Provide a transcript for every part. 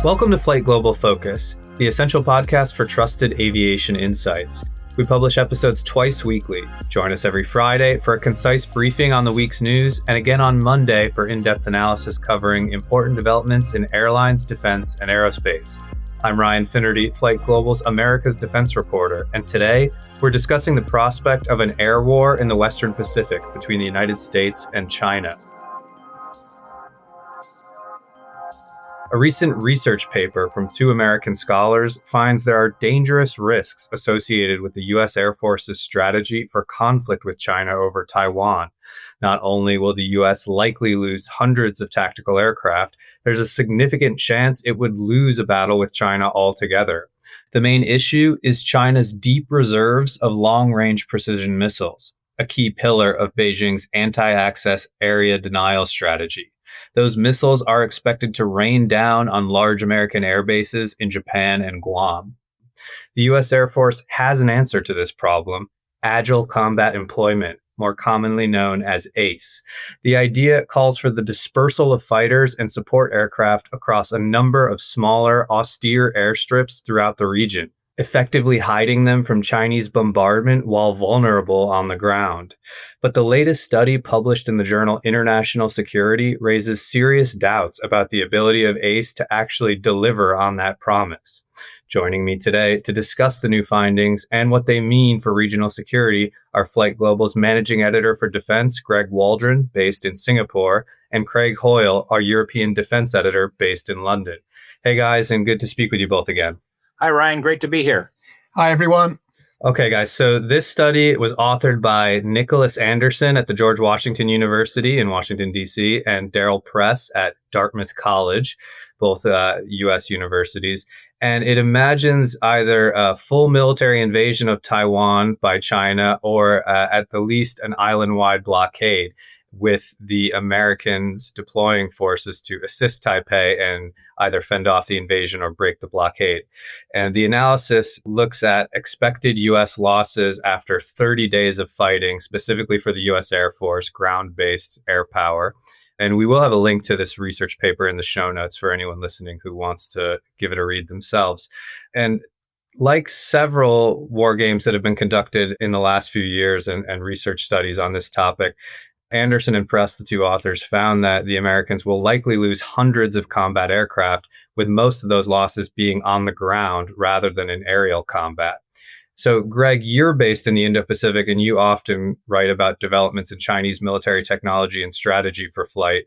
Welcome to FlightGlobal Focus, the essential podcast for trusted aviation insights. We publish episodes twice weekly. Join us every Friday for a concise briefing on the week's news, and again on Monday for in-depth analysis covering important developments in airlines, defense, and aerospace. I'm Ryan Finnerty, FlightGlobal's America's Defense reporter, and today we're discussing the prospect of an air war in the Western Pacific between the United States and China. A recent research paper from two American scholars finds there are dangerous risks associated with the U.S. Air Force's strategy for conflict with China over Taiwan. Not only will the U.S. likely lose hundreds of tactical aircraft, there's a significant chance it would lose a battle with China altogether. The main issue is China's deep reserves of long-range precision missiles, a key pillar of Beijing's anti-access area denial strategy. Those missiles are expected to rain down on large American air bases in Japan and Guam. The U.S. Air Force has an answer to this problem: Agile combat employment, more commonly known as ACE. The idea calls for the dispersal of fighters and support aircraft across a number of smaller, austere airstrips throughout the region, effectively hiding them from Chinese bombardment while vulnerable on the ground. But the latest study published in the journal International Security raises serious doubts about the ability of ACE to actually deliver on that promise. Joining me today to discuss the new findings and what they mean for regional security are FlightGlobal's managing editor for defense, Greg Waldron, based in Singapore, and Craig Hoyle, our European defense editor, based in London. Hey guys, and good to speak with you both again. Hi, Ryan. Great to be here. Hi, everyone. Okay, guys. So this study was authored by Nicholas Anderson at the George Washington University in Washington, D.C., and Darrell Press at Dartmouth College, both U.S. universities. And it imagines either a full military invasion of Taiwan by China or at the least an island-wide blockade, with the Americans deploying forces to assist Taipei and either fend off the invasion or break the blockade. And the analysis looks at expected U.S. losses after 30 days of fighting, specifically for the U.S. Air Force, ground-based Airpower. And we will have a link to this research paper in the show notes for anyone listening who wants to give it a read themselves. And like several war games that have been conducted in the last few years and research studies on this topic, Anderson and Press, the two authors, found that the Americans will likely lose hundreds of combat aircraft, with most of those losses being on the ground rather than in aerial combat. So, Greg, you're based in the Indo-Pacific, and you often write about developments in Chinese military technology and strategy for flight.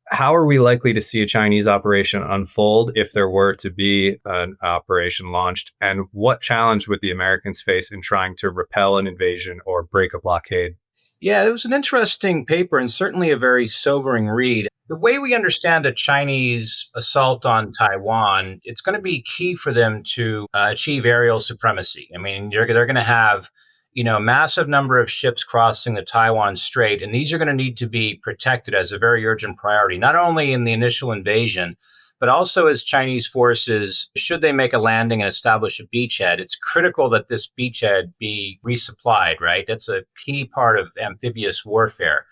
How are we likely to see a Chinese operation unfold if there were to be an operation launched? And what challenge would the Americans face in trying to repel an invasion or break a blockade? Yeah, it was an interesting paper and certainly a very sobering read. The way we understand a Chinese assault on Taiwan, it's going to be key for them to achieve aerial supremacy. I mean, they're going to have, a massive number of ships crossing the Taiwan Strait, and these are going to need to be protected as a very urgent priority, not only in the initial invasion, but also as Chinese forces, should they make a landing and establish a beachhead, it's critical that this beachhead be resupplied, right? That's a key part of amphibious warfare.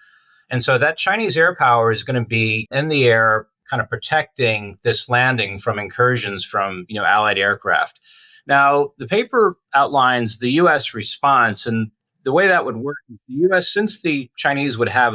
And so that Chinese air power is going to be in the air, kind of protecting this landing from incursions from, Allied aircraft. Now, the paper outlines the U.S. response, and the way that would work is the U.S., since the Chinese would have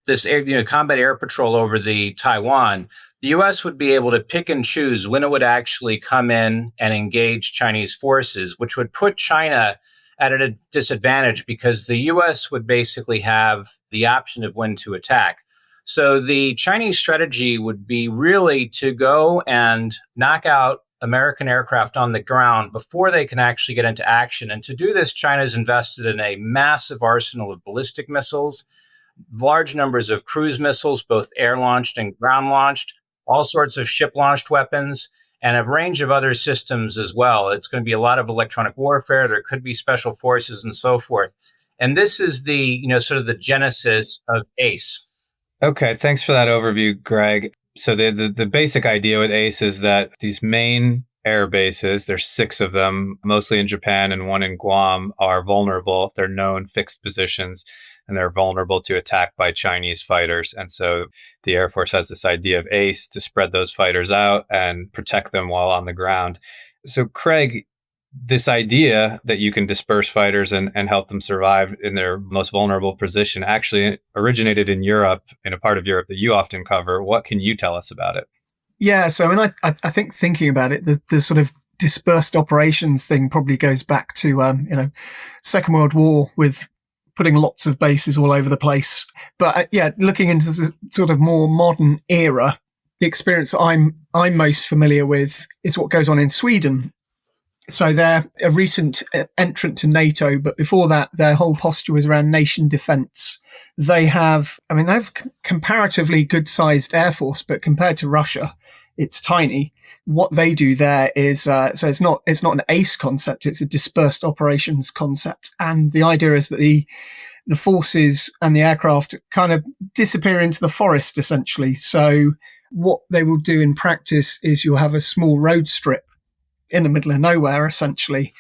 this combat air patrol over the Taiwan, the U.S. would be able to pick and choose when it would actually come in and engage Chinese forces, which would put China at a disadvantage because the U.S. would basically have the option of when to attack. So the Chinese strategy would be really to go and knock out American aircraft on the ground before they can actually get into action. And to do this, China's invested in a massive arsenal of ballistic missiles, large numbers of cruise missiles, both air-launched and ground-launched, all sorts of ship-launched weapons, and a range of other systems as well. It's going to be a lot of electronic warfare. There could be special forces and so forth. And this is the, sort of the genesis of ACE. Okay, thanks for that overview, Greg. So the basic idea with ACE is that these main air bases, there's 6 of them, mostly in Japan and one in Guam, are vulnerable. They're known fixed positions and they're vulnerable to attack by Chinese fighters. And so the Air Force has this idea of ACE to spread those fighters out and protect them while on the ground. So, Craig, this idea that you can disperse fighters and help them survive in their most vulnerable position actually originated in Europe, in a part of Europe that you often cover. What can you tell us about it? Yeah, so I think thinking about it, the sort of dispersed operations thing probably goes back to Second World War, with putting lots of bases all over the place. But looking into the sort of more modern era, the experience I'm most familiar with is what goes on in Sweden. So they're a recent entrant to NATO, but before that, their whole posture was around nation defense. They have comparatively good-sized air force, but compared to Russia, it's tiny. What they do there is, so it's not an ACE concept, it's a dispersed operations concept. And the idea is that the forces and the aircraft kind of disappear into the forest, essentially. So what they will do in practice is you'll have a small road strip in the middle of nowhere, essentially,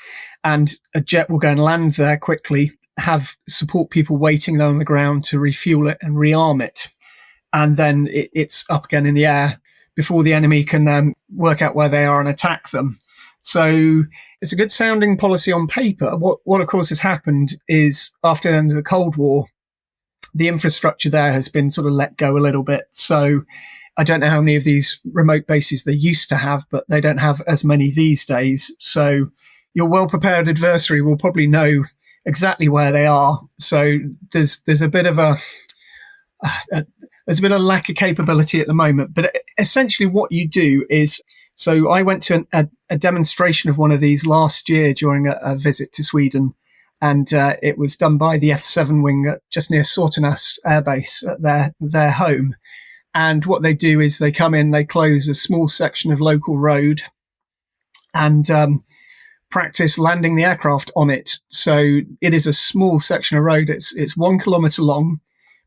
and a jet will go and land there quickly, have support people waiting there on the ground to refuel it and rearm it, and then it's up again in the air before the enemy can work out where they are and attack them. So it's a good sounding policy on paper. What of course has happened is, after the end of the Cold War, the infrastructure there has been sort of let go a little bit. So I don't know how many of these remote bases they used to have, but they don't have as many these days. So your well-prepared adversary will probably know exactly where they are. So there's a bit of a lack of capability at the moment. But essentially what you do is, so I went to a demonstration of one of these last year during a visit to Sweden, and it was done by the F7 wing just near Såtenäs Air Base at their home. And what they do is they come in, they close a small section of local road and practice landing the aircraft on it. So it is a small section of road. It's 1 kilometer long,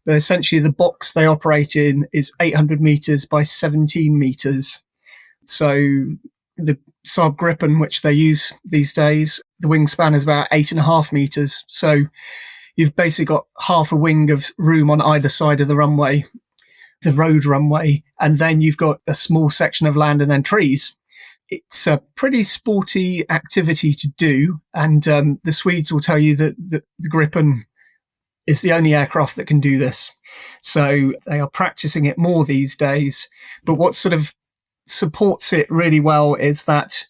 but essentially the box they operate in is 800 meters by 17 meters. So the Saab Gripen, which they use these days, the wingspan is about 8.5 meters. So you've basically got half a wing of room on either side of the runway, the road runway, and then you've got a small section of land and then trees. It's a pretty sporty activity to do, and the Swedes will tell you that the Gripen is the only aircraft that can do this. So they are practicing it more these days. But what sort of supports it really well is that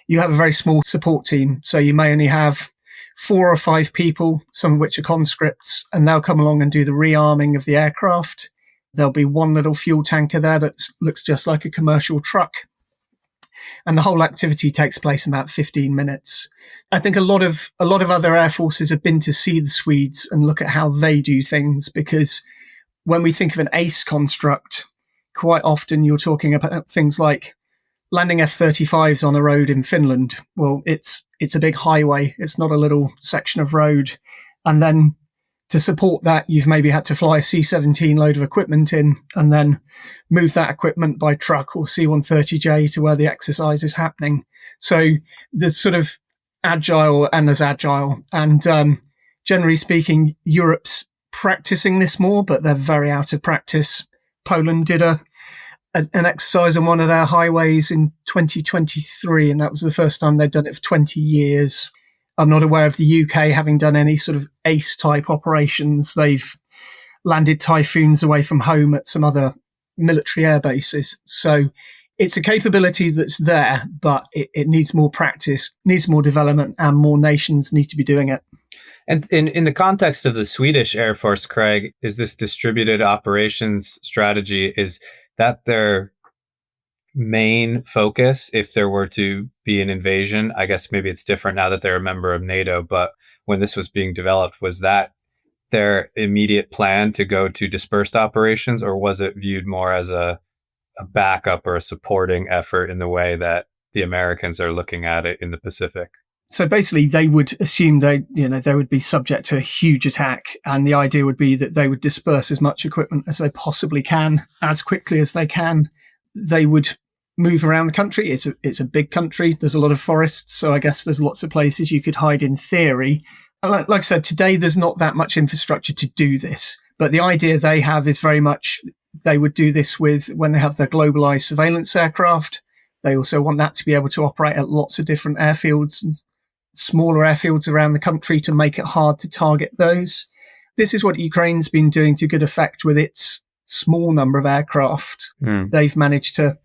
you have a very small support team. So you may only have 4 or 5 people, some of which are conscripts, and they'll come along and do the rearming of the aircraft. There'll be one little fuel tanker there that looks just like a commercial truck. And the whole activity takes place in about 15 minutes. I think a lot of other air forces have been to see the Swedes and look at how they do things, because when we think of an ACE construct, quite often you're talking about things like landing F-35s on a road in Finland. Well, it's a big highway. It's not a little section of road. And then to support that, you've maybe had to fly a C-17 load of equipment in and then move that equipment by truck or C-130J to where the exercise is happening. So the sort of agile, and there's agile. And generally speaking, Europe's practicing this more, but they're very out of practice. Poland did an exercise on one of their highways in 2023, and that was the first time they'd done it for 20 years. I'm not aware of the UK having done any sort of ACE-type operations. They've landed Typhoons away from home at some other military air bases. So it's a capability that's there, but it needs more practice, needs more development, and more nations need to be doing it. And in the context of the Swedish Air Force, Craig, is this distributed operations strategy, is that their main focus if there were to be an invasion? I guess maybe it's different now that they're a member of NATO, but when this was being developed, was that their immediate plan to go to dispersed operations, or was it viewed more as a backup or a supporting effort in the way that the Americans are looking at it in the Pacific? So basically, they would assume they would be subject to a huge attack, and the idea would be that they would disperse as much equipment as they possibly can, as quickly as they can. They would move around the country. It's a big country. There's a lot of forests, so I guess there's lots of places you could hide in theory. And like I said, today there's not that much infrastructure to do this, but the idea they have is very much they would do this with when they have their globalized surveillance aircraft. They also want that to be able to operate at lots of different airfields and smaller airfields around the country to make it hard to target those. This is what Ukraine's been doing to good effect with its small number of aircraft. They've managed to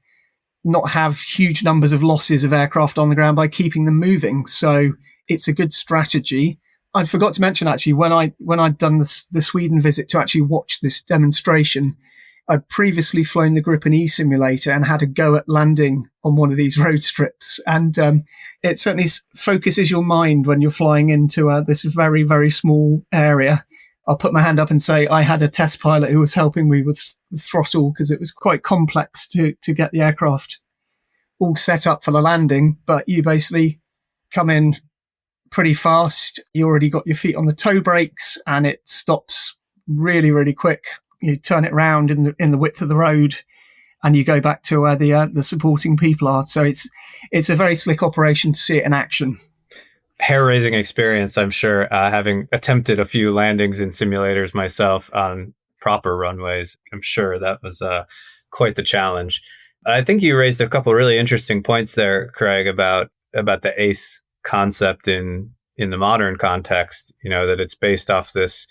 not have huge numbers of losses of aircraft on the ground by keeping them moving. So it's a good strategy. I forgot to mention, actually, when I'd done the Sweden visit to actually watch this demonstration, I'd previously flown the Gripen E simulator and had a go at landing on one of these road strips. And it certainly focuses your mind when you're flying into this very, very small area. I'll put my hand up and say I had a test pilot who was helping me with throttle because it was quite complex to get the aircraft all set up for the landing. But you basically come in pretty fast. You already got your feet on the toe brakes and it stops really, really quick. You turn it around in the width of the road and you go back to where the supporting people are. So it's a very slick operation to see it in action. Hair-raising experience, I'm sure, having attempted a few landings in simulators myself on proper runways. I'm sure that was quite the challenge. I think you raised a couple of really interesting points there, Craig, about the ACE concept in the modern context, that it's based off this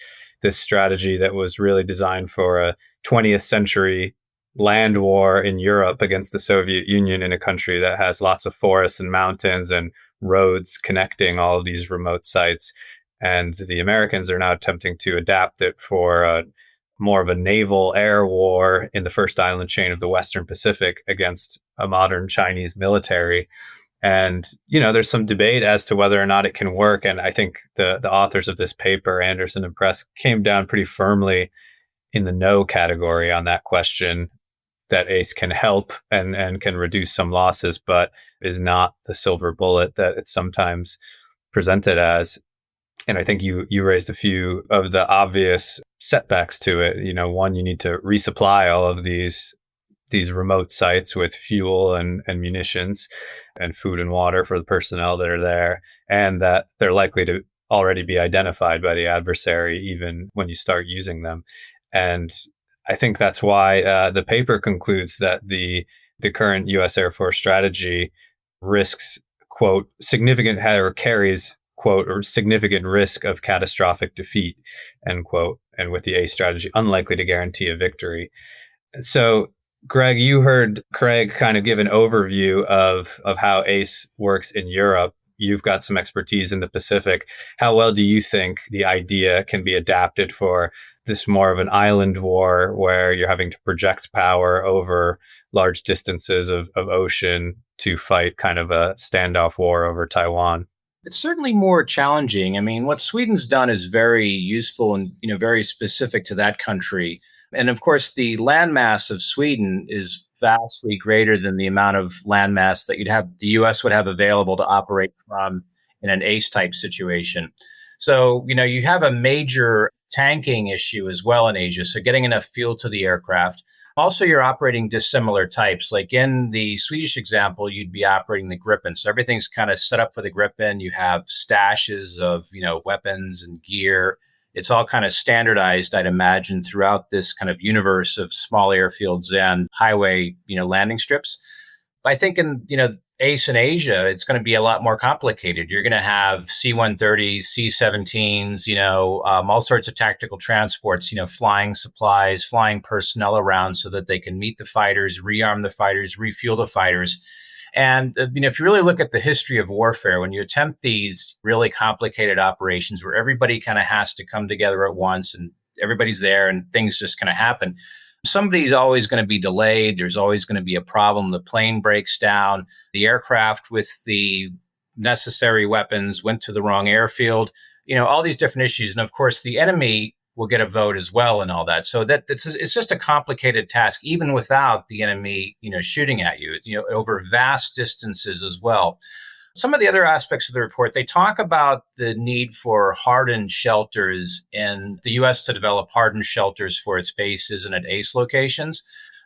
strategy that was really designed for a 20th century land war in Europe against the Soviet Union in a country that has lots of forests and mountains and roads connecting all of these remote sites. And the Americans are now attempting to adapt it for more of a naval air war in the first island chain of the Western Pacific against a modern Chinese military. And, there's some debate as to whether or not it can work. And I think the authors of this paper, Anderson and Press, came down pretty firmly in the no category on that question, that ACE can help and can reduce some losses, but is not the silver bullet that it's sometimes presented as. And I think you raised a few of the obvious setbacks to it. One, you need to resupply all of these remote sites with fuel and munitions and food and water for the personnel that are there, and that they're likely to already be identified by the adversary even when you start using them. And I think that's why the paper concludes that the current U.S. Air Force strategy risks, quote, significant or carries, quote, or significant risk of catastrophic defeat, end quote, and with the ACE strategy unlikely to guarantee a victory. So, Greg, you heard Craig kind of give an overview of how ACE works in Europe. You've got some expertise in the Pacific. How well do you think the idea can be adapted for this more of an island war where you're having to project power over large distances of ocean to fight kind of a standoff war over Taiwan? It's certainly more challenging. I mean, what Sweden's done is very useful and, very specific to that country. And of course, the landmass of Sweden is vastly greater than the amount of landmass that the U.S. would have available to operate from in an ACE type situation. So, you have a major tanking issue as well in Asia. So getting enough fuel to the aircraft. Also, you're operating dissimilar types. Like in the Swedish example, you'd be operating the Gripen. So everything's kind of set up for the Gripen. You have stashes of, weapons and gear. It's all kind of standardized, I'd imagine, throughout this kind of universe of small airfields and highway, landing strips. I think in, ACE in Asia, it's going to be a lot more complicated. You're going to have C-130s, C-17s, all sorts of tactical transports, flying supplies, flying personnel around so that they can meet the fighters, rearm the fighters, refuel the fighters. And, if you really look at the history of warfare, when you attempt these really complicated operations where everybody kind of has to come together at once and everybody's there and things just kind of happen, somebody's always going to be delayed. There's always going to be a problem. The plane breaks down. The aircraft with the necessary weapons went to the wrong airfield, all these different issues. And of course, the enemy will get a vote as well and all that. So it's just a complicated task, even without the enemy, shooting at you, over vast distances as well. Some of the other aspects of the report, they talk about the need for hardened shelters and the U.S. to develop hardened shelters for its bases and at ACE locations.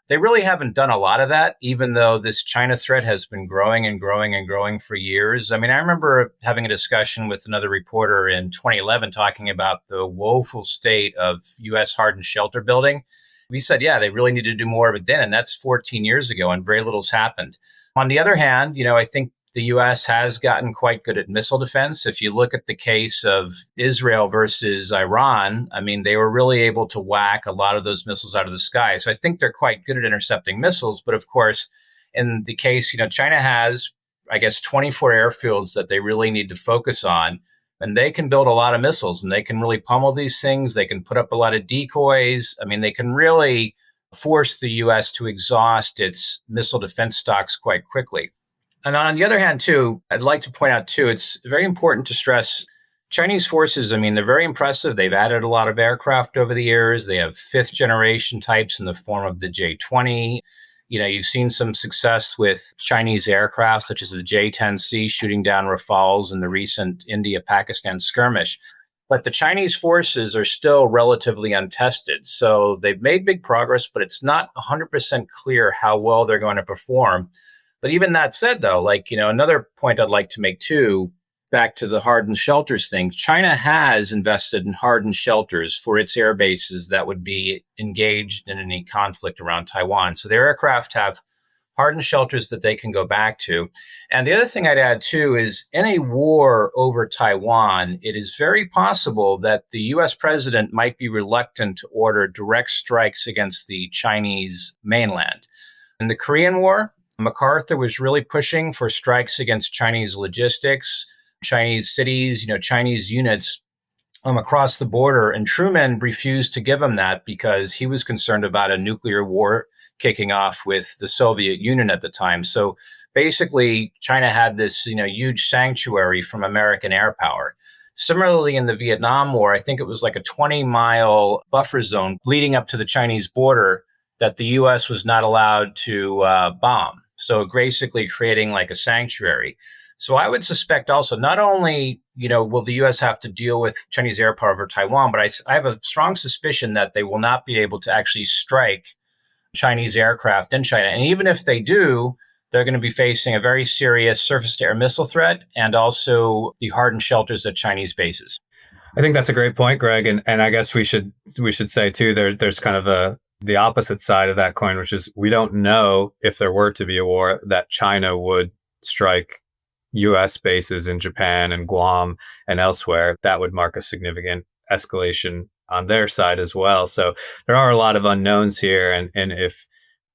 They really haven't done a lot of that, even though this China threat has been growing and growing and growing for years. I mean, I remember having a discussion with another reporter in 2011 talking about the woeful state of U.S. hardened shelter building. We said, yeah, they really need to do more of it then. And that's 14 years ago, and very little's happened. On the other hand, I think the U.S. has gotten quite good at missile defense. If you look at the case of Israel versus Iran, I mean, they were really able to whack a lot of those missiles out of the sky. So I think they're quite good at intercepting missiles. But of course, in the case, China has, I guess, 24 airfields that they really need to focus on. And they can build a lot of missiles, and they can really pummel these things. They can put up a lot of decoys. I mean, they can really force the U.S. to exhaust its missile defense stocks quite quickly. And on the other hand, too, I'd like to point out, too, it's very important to stress Chinese forces. I mean, they're very impressive. They've added a lot of aircraft over the years. They have fifth generation types in the form of the J-20. You've seen some success with Chinese aircraft, such as the J-10C shooting down Rafales in the recent India-Pakistan skirmish. But the Chinese forces are still relatively untested. So they've made big progress, but it's not 100% clear how well they're going to perform. But even that said, though, another point I'd like to make, too, back to the hardened shelters thing, China has invested in hardened shelters for its air bases that would be engaged in any conflict around Taiwan. So their aircraft have hardened shelters that they can go back to. And the other thing I'd add, too, is in a war over Taiwan, it is very possible that the U.S. president might be reluctant to order direct strikes against the Chinese mainland. In the Korean War, MacArthur was really pushing for strikes against Chinese logistics, Chinese cities, Chinese units across the border. And Truman refused to give him that because he was concerned about a nuclear war kicking off with the Soviet Union at the time. So basically, China had this, huge sanctuary from American air power. Similarly, in the Vietnam War, I think it was like a 20-mile buffer zone leading up to the Chinese border that the U.S. was not allowed to bomb. So basically creating like a sanctuary. So I would suspect also not only, will the U.S. have to deal with Chinese air power over Taiwan, but I have a strong suspicion that they will not be able to actually strike Chinese aircraft in China. And even if they do, they're going to be facing a very serious surface-to-air missile threat and also the hardened shelters at Chinese bases. I think that's a great point, Greg. And I guess we should say, too, there's kind of the opposite side of that coin, which is we don't know if there were to be a war that China would strike U.S. bases in Japan and Guam and elsewhere. That would mark a significant escalation on their side as well. So there are a lot of unknowns here. And if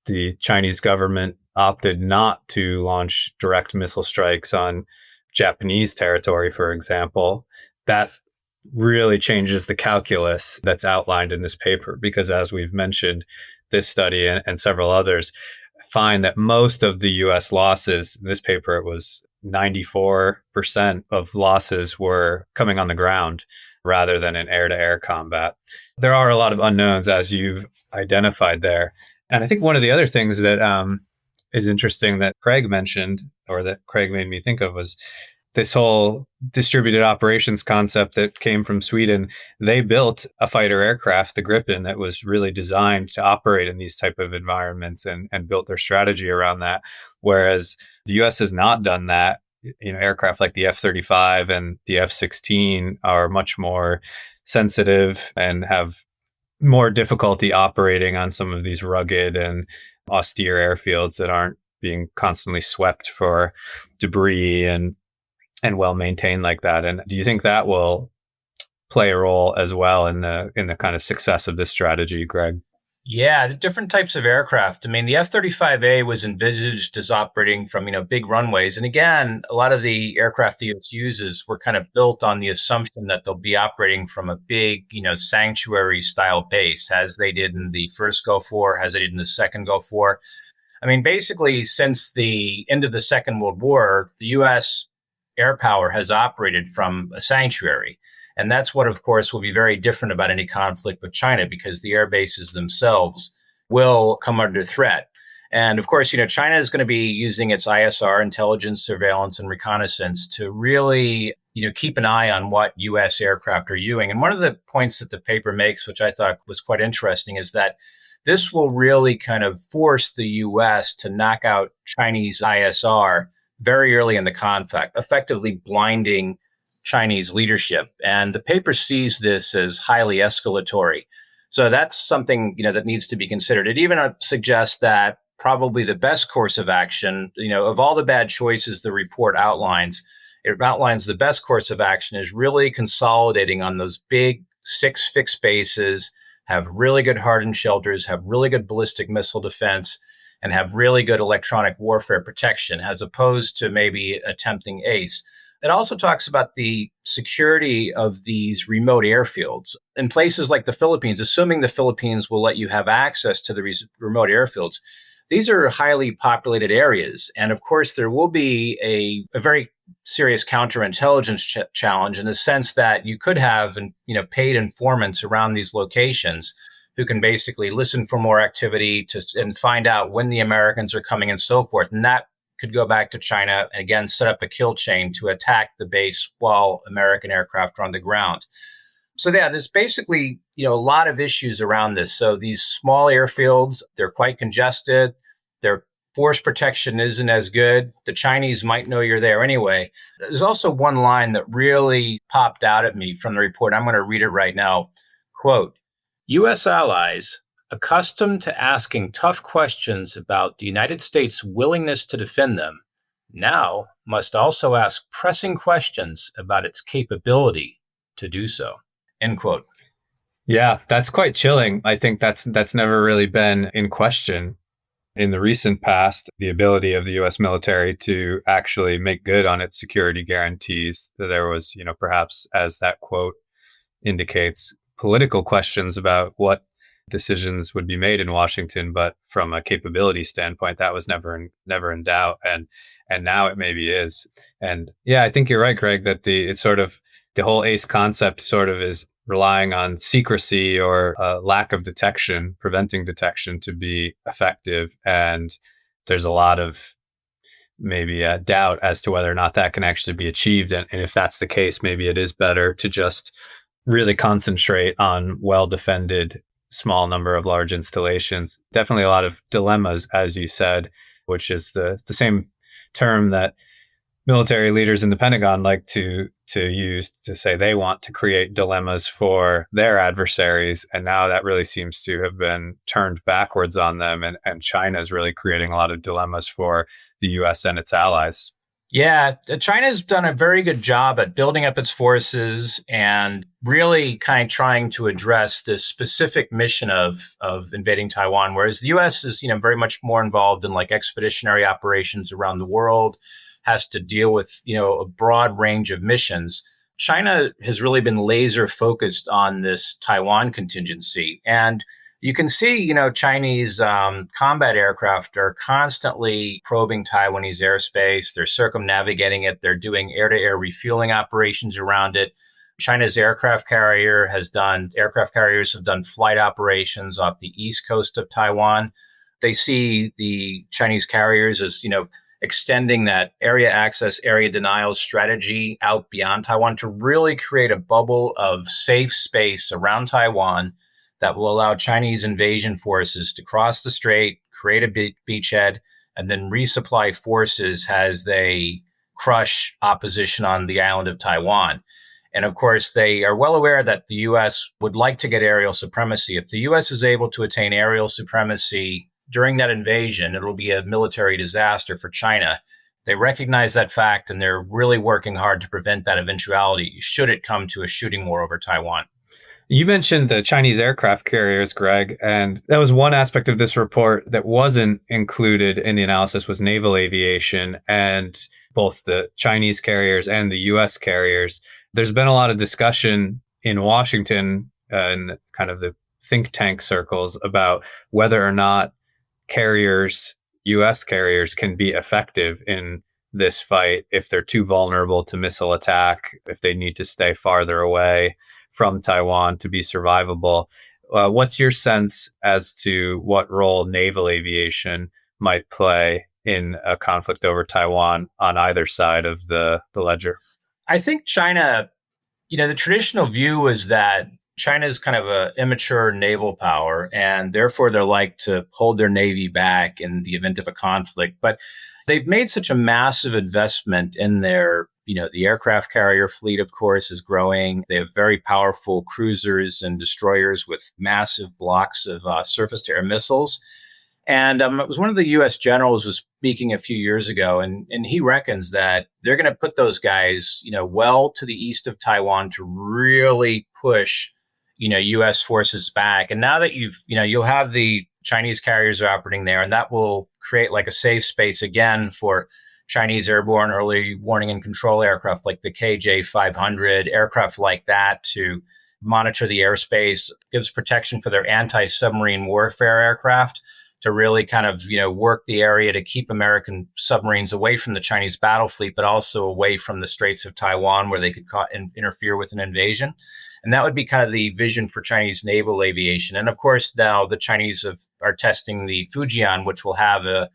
the Chinese government opted not to launch direct missile strikes on Japanese territory, for example, that really changes the calculus that's outlined in this paper, because as we've mentioned, this study and several others find that most of the U.S. losses, in this paper, it was 94% of losses were coming on the ground rather than in air-to-air combat. There are a lot of unknowns, as you've identified there. And I think one of the other things that is interesting that Craig mentioned, or that Craig made me think of, was this whole distributed operations concept that came from Sweden. They built a fighter aircraft, the Gripen, that was really designed to operate in these type of environments and built their strategy around that. Whereas the U.S. has not done that. Aircraft like the F-35 and the F-16 are much more sensitive and have more difficulty operating on some of these rugged and austere airfields that aren't being constantly swept for debris and well maintained like that. And do you think that will play a role as well in the kind of success of this strategy, Greg? Yeah, the different types of aircraft. I mean, the F-35A was envisaged as operating from, big runways. And again, a lot of the aircraft the U.S. uses were kind of built on the assumption that they'll be operating from a big, sanctuary style base, as they did in the first Gulf War, as they did in the second Gulf War. I mean, basically, since the end of the Second World War, the U.S. air power has operated from a sanctuary. And that's what, of course, will be very different about any conflict with China, because the air bases themselves will come under threat. And of course, China is going to be using its ISR, intelligence, surveillance, and reconnaissance to really, keep an eye on what U.S. aircraft are doing. And one of the points that the paper makes, which I thought was quite interesting, is that this will really kind of force the US to knock out Chinese ISR very early in the conflict, effectively blinding Chinese leadership. And the paper sees this as highly escalatory. So that's something, that needs to be considered. It even suggests that probably the best course of action, of all the bad choices the report outlines, it outlines the best course of action is really consolidating on those big 6 fixed bases, have really good hardened shelters, have really good ballistic missile defense, and have really good electronic warfare protection, as opposed to maybe attempting ACE. It also talks about the security of these remote airfields in places like the Philippines, assuming the Philippines will let you have access to the remote airfields. These are highly populated areas. And of course, there will be a very serious counterintelligence challenge in the sense that you could have, paid informants around these locations who can basically listen for more activity and find out when the Americans are coming and so forth. And that could go back to China and again set up a kill chain to attack the base while American aircraft are on the ground. So yeah, there's basically, a lot of issues around this. So these small airfields, they're quite congested. Their force protection isn't as good. The Chinese might know you're there anyway. There's also one line that really popped out at me from the report. I'm going to read it right now. Quote, U.S. allies, accustomed to asking tough questions about the United States' willingness to defend them, now must also ask pressing questions about its capability to do so. End quote. Yeah, that's quite chilling. I think that's never really been in question in the recent past, the ability of the U.S. military to actually make good on its security guarantees. There was, perhaps, as that quote indicates, political questions about what decisions would be made in Washington, but from a capability standpoint, that was never in doubt, and now it maybe is. And yeah, I think you're right, Greg, that the whole ACE concept sort of is relying on secrecy or lack of detection, preventing detection to be effective, and there's a lot of maybe doubt as to whether or not that can actually be achieved. And if that's the case, maybe it is better to just really concentrate on well-defended small number of large installations. Definitely a lot of dilemmas, as you said, which is the same term that military leaders in the Pentagon like to use to say they want to create dilemmas for their adversaries. And now that really seems to have been turned backwards on them. And China is really creating a lot of dilemmas for the US and its allies. Yeah, China's done a very good job at building up its forces and really kind of trying to address this specific mission of invading Taiwan, whereas the U.S. is, very much more involved in like expeditionary operations around the world, has to deal with, a broad range of missions. China has really been laser focused on this Taiwan contingency. And you can see, Chinese combat aircraft are constantly probing Taiwanese airspace. They're circumnavigating it. They're doing air-to-air refueling operations around it. China's aircraft carriers have done flight operations off the east coast of Taiwan. They see the Chinese carriers as, extending that area access, area denial strategy out beyond Taiwan to really create a bubble of safe space around Taiwan that will allow Chinese invasion forces to cross the strait, create a beachhead, and then resupply forces as they crush opposition on the island of Taiwan. And of course, they are well aware that the U.S. would like to get aerial supremacy. If the U.S. is able to attain aerial supremacy during that invasion, it'll be a military disaster for China. They recognize that fact, and they're really working hard to prevent that eventuality should it come to a shooting war over Taiwan. You mentioned the Chinese aircraft carriers, Greg, and that was one aspect of this report that wasn't included in the analysis was naval aviation, and both the Chinese carriers and the U.S. carriers. There's been a lot of discussion in Washington and kind of the think tank circles about whether or not U.S. carriers can be effective in this fight if they're too vulnerable to missile attack, if they need to stay farther away from Taiwan to be survivable. What's your sense as to what role naval aviation might play in a conflict over Taiwan on either side of the ledger? I think China, the traditional view is that China's kind of an immature naval power, and therefore they like to hold their navy back in the event of a conflict. But they've made such a massive investment in their, the aircraft carrier fleet, of course, is growing. They have very powerful cruisers and destroyers with massive blocks of surface-to-air missiles. And it was one of the U.S. generals was speaking a few years ago, and he reckons that they're going to put those guys, well to the east of Taiwan to really push, U.S. forces back. And now that you'll have the Chinese carriers are operating there, and that will create like a safe space again for Chinese airborne early warning and control aircraft like the KJ-500, aircraft like that to monitor the airspace, gives protection for their anti-submarine warfare aircraft to really kind of, work the area to keep American submarines away from the Chinese battle fleet, but also away from the Straits of Taiwan where they could interfere with an invasion. And that would be kind of the vision for Chinese naval aviation. And of course, now the Chinese are testing the Fujian, which will have a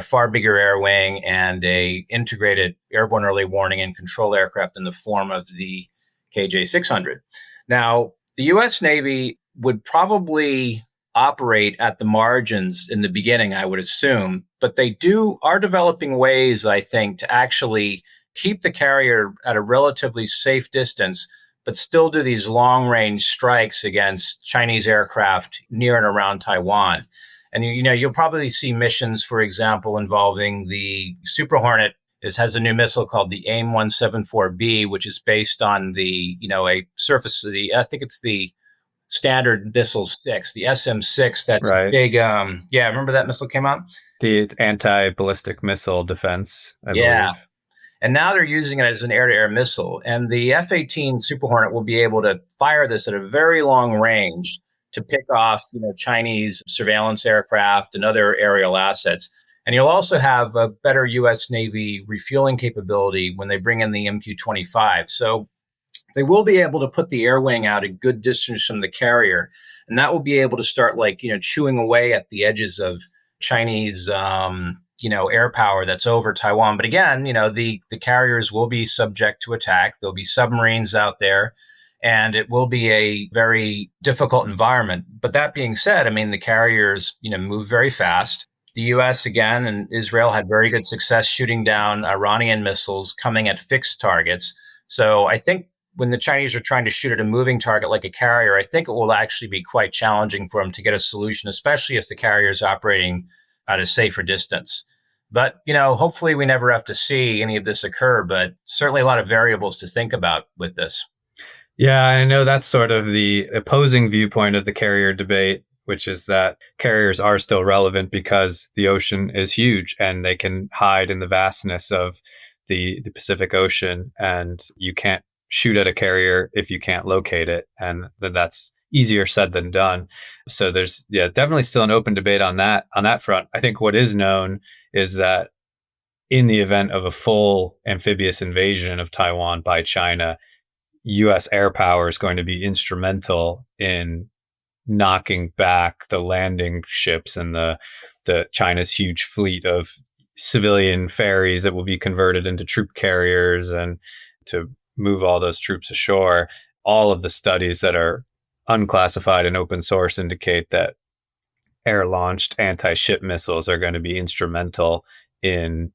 far bigger air wing and a integrated airborne early warning and control aircraft in the form of the KJ-600. Now, the U.S. Navy would probably operate at the margins in the beginning, I would assume, but they are developing ways, I think, to actually keep the carrier at a relatively safe distance, but still do these long-range strikes against Chinese aircraft near and around Taiwan. And, you'll probably see missions, for example, involving the Super Hornet has a new missile called the AIM-174B, which is based on the, a surface, I think it's the Standard Missile 6, the SM-6, that's right. Big. Remember that missile came out? The anti-ballistic missile defense, I believe. And now they're using it as an air-to-air missile. And the F-18 Super Hornet will be able to fire this at a very long range to pick off, Chinese surveillance aircraft and other aerial assets. And you'll also have a better U.S. Navy refueling capability when they bring in the MQ-25. So they will be able to put the air wing out a good distance from the carrier. And that will be able to start chewing away at the edges of Chinese, air power that's over Taiwan. But again, the carriers will be subject to attack. There'll be submarines out there, and it will be a very difficult environment. But that being said, the carriers, move very fast. The U.S. again and Israel had very good success shooting down Iranian missiles coming at fixed targets. So I think when the Chinese are trying to shoot at a moving target like a carrier, I think it will actually be quite challenging for them to get a solution, especially if the carrier is operating at a safer distance. But, hopefully we never have to see any of this occur, but certainly a lot of variables to think about with this. Yeah, I know that's sort of the opposing viewpoint of the carrier debate, which is that carriers are still relevant because the ocean is huge and they can hide in the vastness of the Pacific Ocean, and you can't shoot at a carrier if you can't locate it. And that's easier said than done. So there's definitely still an open debate on that front. I think what is known is that in the event of a full amphibious invasion of Taiwan by China, U.S. air power is going to be instrumental in knocking back the landing ships and the China's huge fleet of civilian ferries that will be converted into troop carriers and to move all those troops ashore. All of the studies that are unclassified and open source indicate that air-launched anti-ship missiles are going to be instrumental in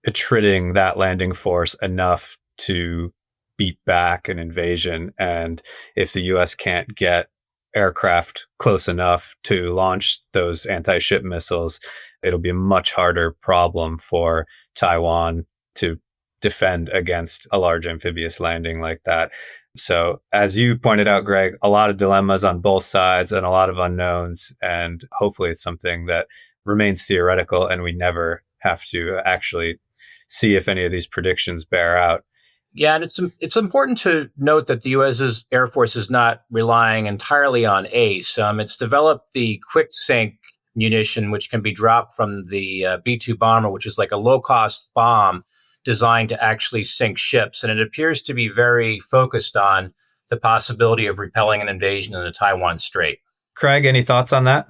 attriting that landing force enough to beat back an invasion. And if the U.S. can't get aircraft close enough to launch those anti-ship missiles, it'll be a much harder problem for Taiwan to defend against a large amphibious landing like that. So as you pointed out, Greg, a lot of dilemmas on both sides and a lot of unknowns. And hopefully it's something that remains theoretical and we never have to actually see if any of these predictions bear out. Yeah, and it's important to note that the U.S.'s Air Force is not relying entirely on ACE. It's developed the quick sink munition, which can be dropped from the B-2 bomber, which is like a low-cost bomb designed to actually sink ships. And it appears to be very focused on the possibility of repelling an invasion in the Taiwan Strait. Craig, any thoughts on that?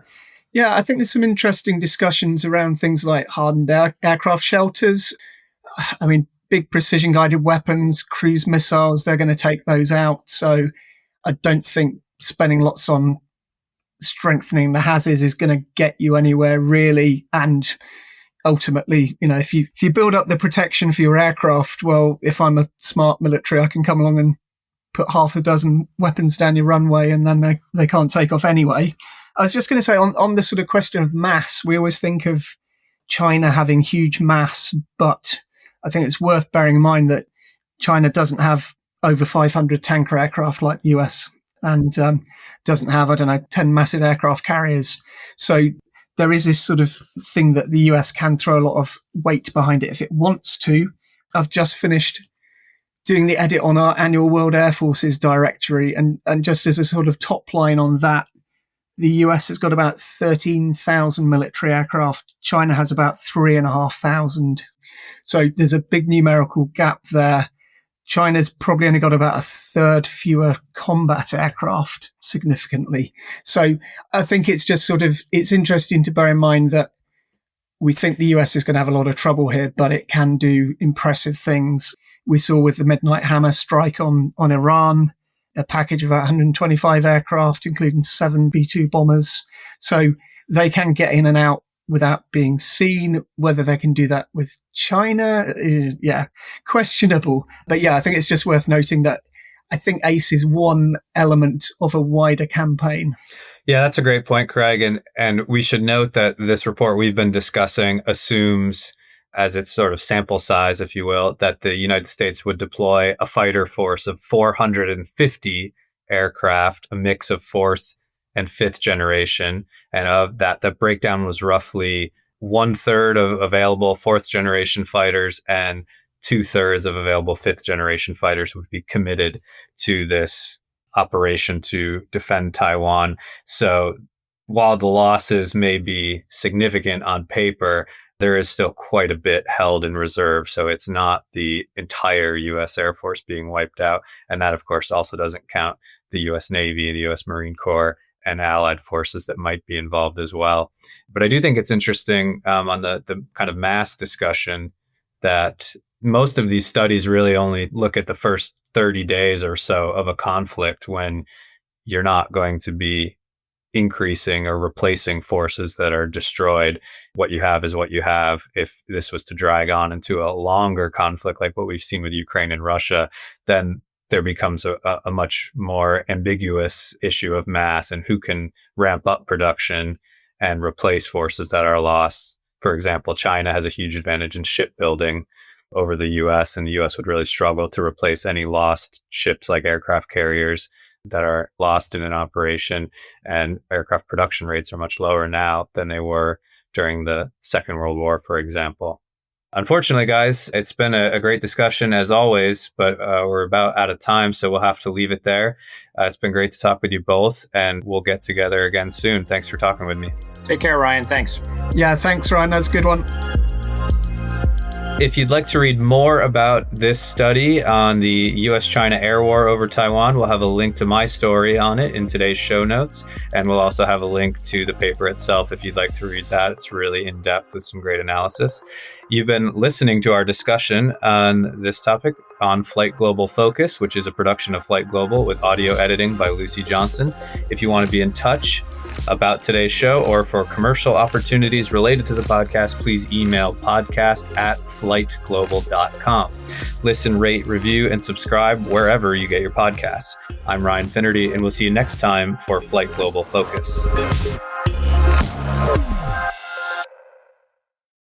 Yeah, I think there's some interesting discussions around things like hardened aircraft shelters. Big precision guided weapons, cruise missiles, they're going to take those out. So I don't think spending lots on strengthening the HASs is going to get you anywhere really. And ultimately, if you build up the protection for your aircraft, well, if I'm a smart military, I can come along and put half a dozen weapons down your runway and then they can't take off anyway. I was just going to say on the sort of question of mass, we always think of China having huge mass, but I think it's worth bearing in mind that China doesn't have over 500 tanker aircraft like the US and doesn't have, 10 massive aircraft carriers. So there is this sort of thing that the US can throw a lot of weight behind it if it wants to. I've just finished doing the edit on our annual World Air Forces directory. And just as a sort of top line on that, the US has got about 13,000 military aircraft. China has about 3,500. So there's a big numerical gap there. China's probably only got about a third fewer combat aircraft significantly. So I think it's just it's interesting to bear in mind that we think the US is going to have a lot of trouble here, but it can do impressive things. We saw with the Midnight Hammer strike on Iran, a package of about 125 aircraft, including 7 B-2 bombers. So they can get in and out without being seen. Whether they can do that with China, questionable. But I think it's just worth noting that I think ACE is one element of a wider campaign. Yeah, that's a great point, Craig. And we should note that this report we've been discussing assumes, as its sort of sample size, if you will, that the United States would deploy a fighter force of 450 aircraft, a mix of fourth and fifth generation. And of that, the breakdown was roughly 1/3 of available fourth generation fighters and 2/3 of available fifth generation fighters would be committed to this operation to defend Taiwan. So while the losses may be significant on paper, there is still quite a bit held in reserve. So it's not the entire U.S. Air Force being wiped out. And that, of course, also doesn't count the U.S. Navy and the U.S. Marine Corps and allied forces that might be involved as well. But I do think it's interesting on the kind of mass discussion that most of these studies really only look at the first 30 days or so of a conflict when you're not going to be increasing or replacing forces that are destroyed. What you have is what you have. If this was to drag on into a longer conflict like what we've seen with Ukraine and Russia, then there becomes a much more ambiguous issue of mass and who can ramp up production and replace forces that are lost. For example, China has a huge advantage in shipbuilding over the US, and the US would really struggle to replace any lost ships like aircraft carriers that are lost in an operation. And aircraft production rates are much lower now than they were during the Second World War, for example. Unfortunately, guys, it's been a great discussion as always, but we're about out of time, so we'll have to leave it there. It's been great to talk with you both, and we'll get together again soon. Thanks for talking with me. Take care, Ryan. Thanks. Yeah, thanks, Ryan. That's a good one. If you'd like to read more about this study on the US-China air war over Taiwan, we'll have a link to my story on it in today's show notes. And we'll also have a link to the paper itself if you'd like to read that. It's really in-depth with some great analysis. You've been listening to our discussion on this topic on FlightGlobal Focus, which is a production of FlightGlobal with audio editing by Lucy Johnson. If you want to be in touch about today's show or for commercial opportunities related to the podcast, please email podcast@flightglobal.com. Listen, rate, review, and subscribe wherever you get your podcasts. I'm Ryan Finnerty, and we'll see you next time for FlightGlobal Focus.